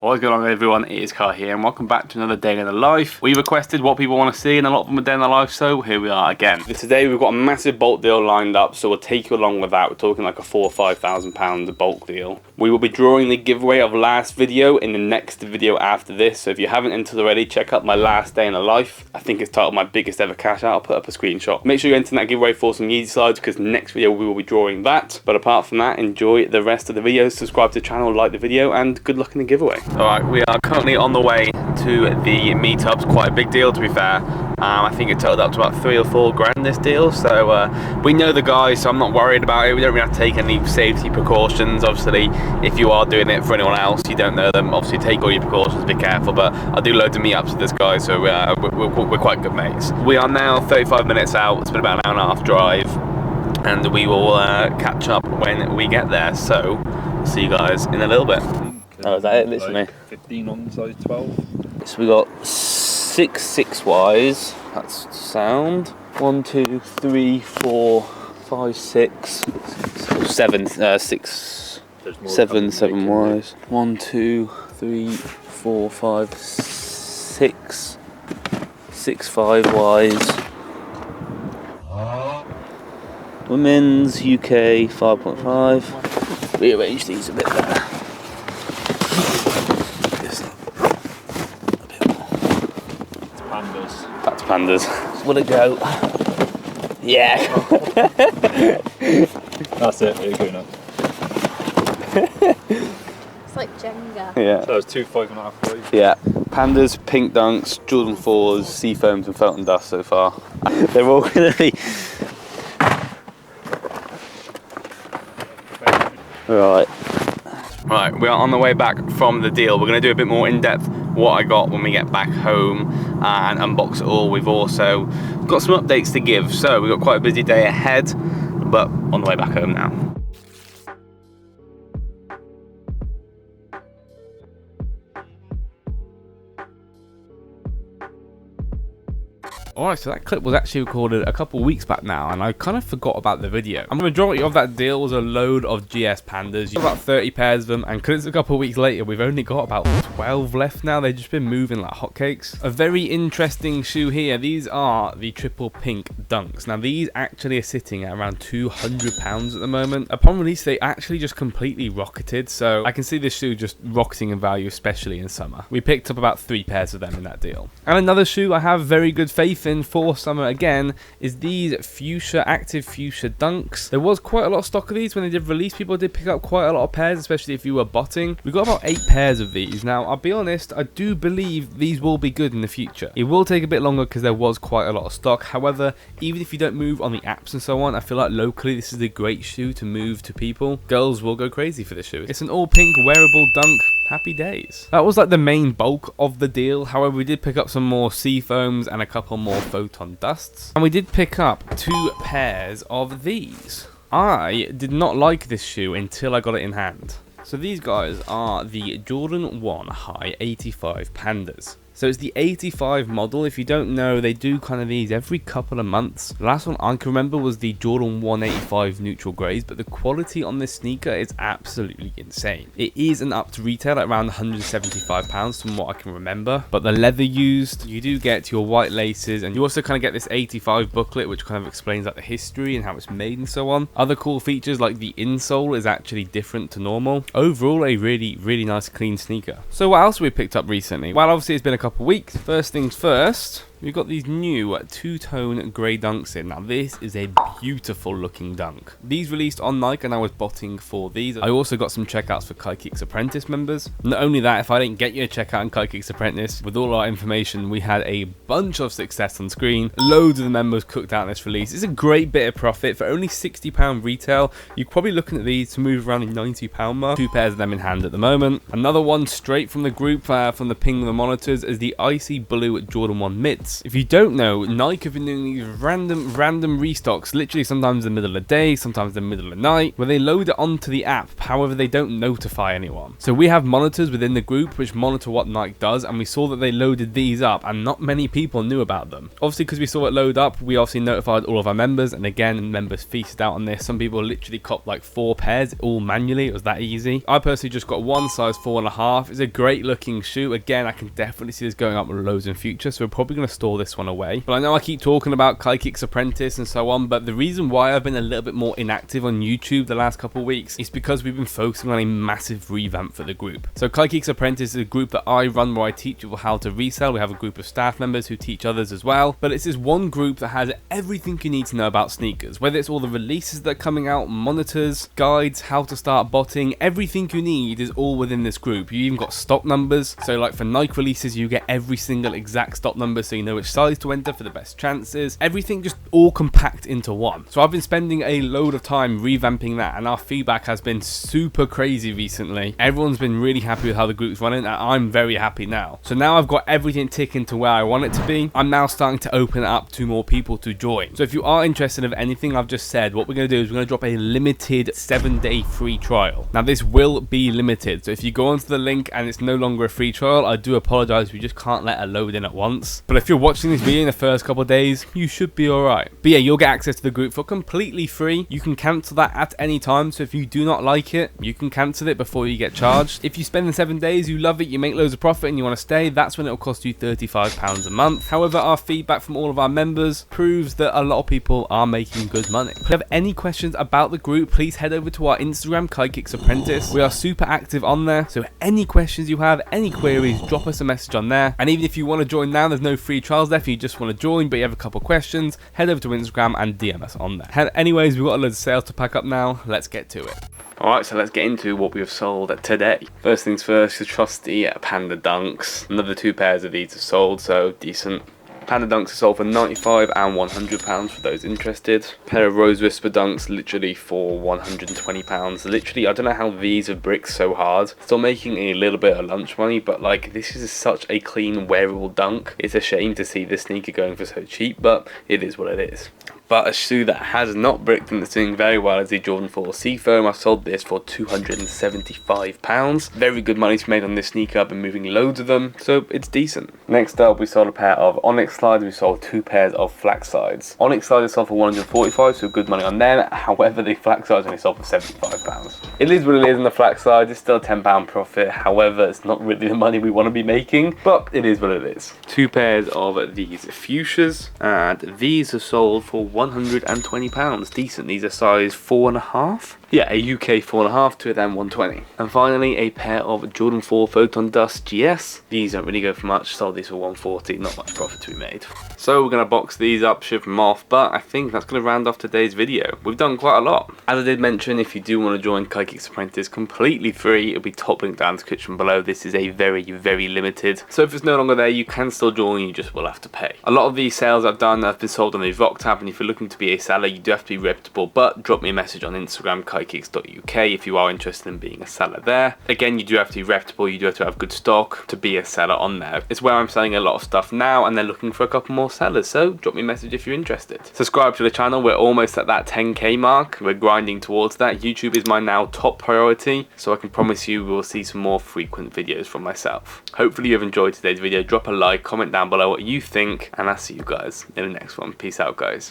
What's going on, everyone? It is Kai here and welcome back to another day in the life. We requested what people want to see and a lot of them are day in the life, so here we are again. Today we've got a massive bulk deal lined up, so we'll take you along with that. We're talking like a £4,000 or £5,000 bulk deal. We will be drawing the giveaway of last video in the next video after this, so if you haven't entered already, check out my last day in the life. I think it's titled my biggest ever cash out. I'll put up a screenshot. Make sure you enter that giveaway for some Yeezy slides because next video we will be drawing that. But apart from that, enjoy the rest of the video, subscribe to the channel, like the video, and good luck in the giveaway. Alright, we are currently on the way to the meetups. Quite a big deal, to be fair. I think it totaled up to about 3 or 4 grand this deal, so we know the guys, so I'm not worried about it. We don't really have to take any safety precautions. Obviously, if you are doing it for anyone else, you don't know them, obviously take all your precautions, be careful, but I do loads of meetups with this guy, so we're quite good mates. We are now 35 minutes out. It's been about an hour and a half drive, and we will catch up when we get there, so see you guys in a little bit. Oh, is that it, literally? 15 on size 12. So we got 6 6Ys, that's sound. 1, 2, 3, 4, 5, 6, 7, 6, 7 Ys. 1, 2, 3, 4, 5, 6, 5 Ys. Women's UK 5.5. Rearrange these a bit there. Back to pandas. Will it go? Yeah. That's it, there you go now. It's like Jenga. Yeah. So it's 2 5.5 ways. Yeah. Pandas, pink dunks, Jordan 4s, Seafoams and Felton Dust so far. They're all going to be... Right, we are on the way back from the deal. We're going to do a bit more in-depth what I got when we get back home and unbox it all. We've also got some updates to give, so we've got quite a busy day ahead, but on the way back home now. Alright, so that clip was actually recorded a couple weeks back now, and I kind of forgot about the video. And the majority of that deal was a load of GS Pandas. About 30 pairs of them, and because it's a couple of weeks later, we've only got about 12 left now. They've just been moving like hotcakes. A very interesting shoe here. These are the triple pink dunks. Now, these actually are sitting at around £200 at the moment. Upon release, they actually just completely rocketed, so I can see this shoe just rocketing in value, especially in summer. We picked up about 3 pairs of them in that deal. And another shoe I have very good faith in for summer again is these fuchsia, active fuchsia dunks. There was quite a lot of stock of these when they did release. People did pick up quite a lot of pairs, especially if you were botting. We got about 8 pairs of these. Now, I'll be honest, I do believe these will be good in the future. It will take a bit longer because there was quite a lot of stock. However, even if you don't move on the apps and so on, I feel like locally this is a great shoe to move to people. Girls will go crazy for this shoe. It's an all pink wearable dunk. Happy days. That was like the main bulk of the deal. However, we did pick up some more Seafoams and a couple more Photon Dusts. And we did pick up 2 pairs of these. I did not like this shoe until I got it in hand. So these guys are the Jordan 1 High 85 Pandas. So it's the 85 model. If you don't know, they do kind of these every couple of months. The last one I can remember was the Jordan 185 neutral greys, but the quality on this sneaker is absolutely insane. It is an up to retail at around £175 from what I can remember, but the leather used, you do get your white laces, and you also kind of get this 85 booklet, which kind of explains like the history and how it's made and so on. Other cool features like the insole is actually different to normal. Overall, a really nice clean sneaker. So what else have we picked up recently? Well, obviously it's been a couple weeks. First things first, we've got these new two-tone grey dunks in. Now this is a beautiful looking dunk. These released on Nike and I was botting for these. I also got some checkouts for KaiKicks Apprentice members. Not only that, if I didn't get you a checkout on KaiKicks Apprentice, with all our information, we had a bunch of success on screen. Loads of the members cooked out in this release. It's a great bit of profit. For only £60 retail, you're probably looking at these to move around the £90 mark. 2 pairs of them in hand at the moment. Another one straight from the group, from the Ping the Monitors, is the Icy Blue Jordan 1 Mids. events. If you don't know, Nike have been doing these random restocks, literally sometimes in the middle of the day, sometimes in the middle of the night, where they load it onto the app. However, they don't notify anyone. So we have monitors within the group which monitor what Nike does, and we saw that they loaded these up, and not many people knew about them. Obviously, because we saw it load up, we obviously notified all of our members, and again, members feasted out on this. Some people literally copped like 4 pairs all manually. It was that easy. I personally just got one size 4.5. It's a great looking shoe. Again, I can definitely see this going up with loads in future, so we're probably going to store this one away. But I know I keep talking about KaiKicks Apprentice and so on, but the reason why I've been a little bit more inactive on YouTube the last couple of weeks is because we've been focusing on a massive revamp for the group. So KaiKicks Apprentice is a group that I run where I teach people how to resell. We have a group of staff members who teach others as well, but it's this one group that has everything you need to know about sneakers, whether it's all the releases that are coming out, monitors, guides, how to start botting. Everything you need is all within this group. You even got stock numbers, so like for Nike releases you get every single exact stock number, so you know which size to enter for the best chances. Everything just all compact into one. So I've been spending a load of time revamping that, and our feedback has been super crazy recently. Everyone's been really happy with how the group's running, and I'm very happy now. So now I've got everything ticking to where I want it to be. I'm now starting to open it up to more people to join. So if you are interested in anything I've just said, what we're going to do is we're going to drop a limited 7-day free trial. Now this will be limited, so if you go onto the link and it's no longer a free trial, I do apologize, we just can't let it load in at once. But if you're watching this video in the first couple of days, you should be alright. But yeah, you'll get access to the group for completely free. You can cancel that at any time, so if you do not like it, you can cancel it before you get charged. If you spend the 7 days, you love it, you make loads of profit and you want to stay, that's when it will cost you £35 a month. However, our feedback from all of our members proves that a lot of people are making good money. If you have any questions about the group, please head over to our Instagram, KaiKicks Apprentice. We are super active on there, so any questions you have, any queries, drop us a message on there. And even if you want to join now, there's no free trials there. If you just want to join but you have a couple questions, head over to Instagram and DM us on there. Anyways, we've got a load of sales to pack up now. Let's get to it. Alright, so let's get into what we have sold today. First things first, the trusty Panda Dunks. Another 2 pairs of these are sold, so decent. Panda Dunks are sold for £95 and £100 for those interested. A pair of Rose Whisper Dunks literally for £120. Literally, I don't know how these have bricked so hard. Still making a little bit of lunch money, but like this is such a clean wearable dunk. It's a shame to see this sneaker going for so cheap, but it is what it is. But a shoe that has not bricked and is doing very well is the Jordan 4 Seafoam. I sold this for £275. Very good money to be made on this sneaker. I've been moving loads of them, so it's decent. Next up, we sold a pair of Onyx slides. We sold 2 pairs of flax slides. Onyx slides sold for £145, so good money on them. However, the flax slides only sold for £75. It is what it is on the flax slides. It's still a £10 profit. However, it's not really the money we want to be making, but it is what it is. 2 pairs of these fuchsias, and these are sold for £120. Decent. These are size 4.5. Yeah, a UK 4.5, 2 of them 120. And finally, a pair of Jordan 4 Photon Dust GS. These don't really go for much, sold these for 140, not much profit to be made. So we're going to box these up, ship them off, but I think that's going to round off today's video. We've done quite a lot. As I did mention, if you do want to join KaiKicks Apprentice completely free, it'll be top link down in the description below. This is a very limited. So if it's no longer there, you can still join, you just will have to pay. A lot of these sales I've done have been sold on the Rock tab, and if you're looking to be a seller, you do have to be reputable, but drop me a message on Instagram, KaiKicks.uk, if you are interested in being a seller there. Again, you do have to be reputable, you do have to have good stock to be a seller on there. It's where I'm selling a lot of stuff now, and they're looking for a couple more sellers, so drop me a message if you're interested. Subscribe to the channel. We're almost at that 10k mark. We're grinding towards that. YouTube is my now top priority, so I can promise you we'll see some more frequent videos from myself. Hopefully you've enjoyed today's video. Drop a like, comment down below what you think, and I'll see you guys in the next one. Peace out, guys.